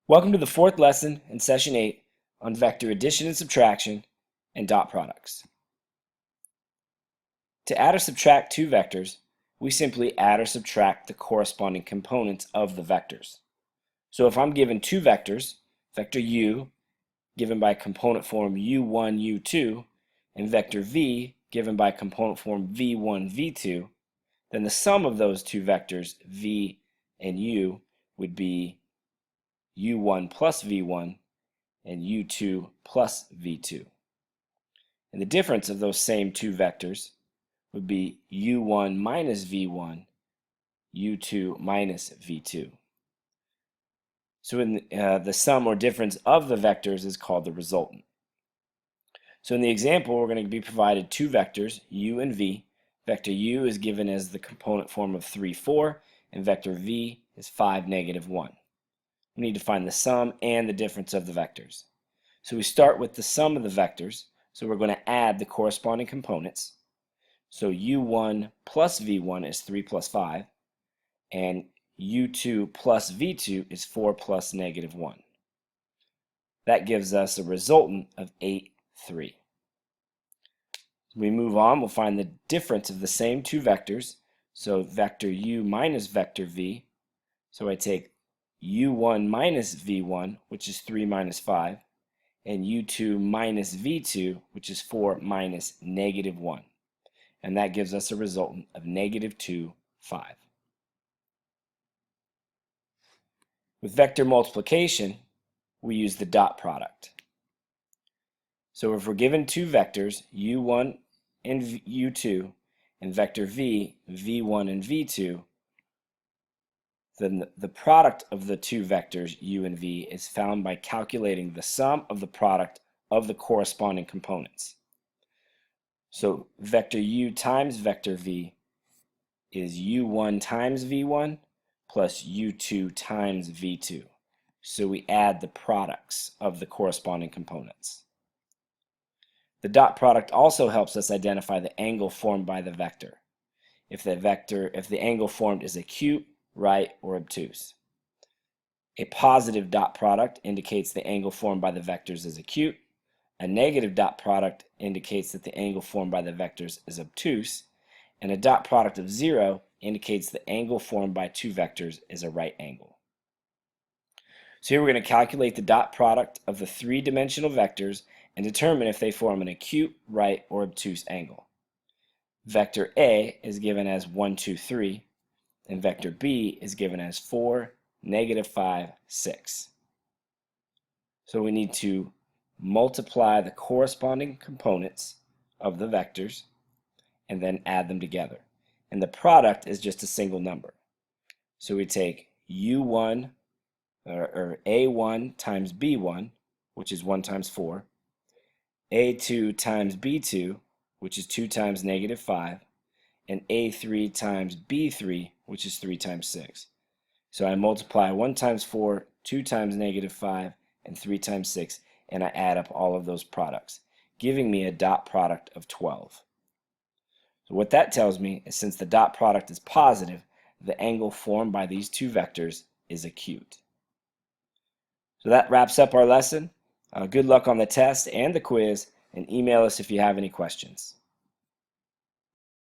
Welcome to the fourth lesson in Session 8 on vector addition and subtraction and dot products. To add or subtract two vectors, we simply add or subtract the corresponding components of the vectors. So if I'm given two vectors, vector u given by component form u1, u2, and vector v given by component form v1, v2, then the sum of those two vectors, v and u, would be u1 plus v1 and u2 plus v2. And the difference of those same two vectors would be u1 minus v1, u2 minus v2. So in the sum or difference of the vectors is called the resultant. So in the example, we're going to be provided two vectors, u and v. Vector u is given as the component form of 3, 4, and vector v is 5, negative 1. We need to find the sum and the difference of the vectors. So we start with the sum of the vectors, so we're going to add the corresponding components. So u1 plus v1 is 3 plus 5, and u2 plus v2 is 4 plus negative 1. That gives us a resultant of 8, 3. We move on, we'll find the difference of the same two vectors. So vector u minus vector v. So I take u1 minus v1, which is 3 minus 5, and u2 minus v2, which is 4 minus negative 1. And that gives us a resultant of negative 2, 5. With vector multiplication, we use the dot product. So if we're given two vectors, u1 and u2, and vector v, v1 and v2, then the product of the two vectors, u and v, is found by calculating the sum of the product of the corresponding components. So vector u times vector v is u1 times v1 plus u2 times v2. So we add the products of the corresponding components. The dot product also helps us identify the angle formed by the vector. If the angle formed is acute, right, or obtuse. A positive dot product indicates the angle formed by the vectors is acute. A negative dot product indicates that the angle formed by the vectors is obtuse. And a dot product of 0 indicates the angle formed by two vectors is a right angle. So here we're going to calculate the dot product of the three-dimensional vectors and determine if they form an acute, right, or obtuse angle. Vector A is given as 1, 2, 3, and vector B is given as 4, negative 5, 6. So we need to multiply the corresponding components of the vectors and then add them together. And the product is just a single number. So we take u1 or a1 times b1, which is 1 times 4, a2 times b2, which is 2 times negative 5, and a3 times b3, which is 3 times 6. So I multiply 1 times 4, 2 times negative 5, and 3 times 6, and I add up all of those products, giving me a dot product of 12. So what that tells me is since the dot product is positive, the angle formed by these two vectors is acute. So that wraps up our lesson. Good luck on the test and the quiz, and email us if you have any questions.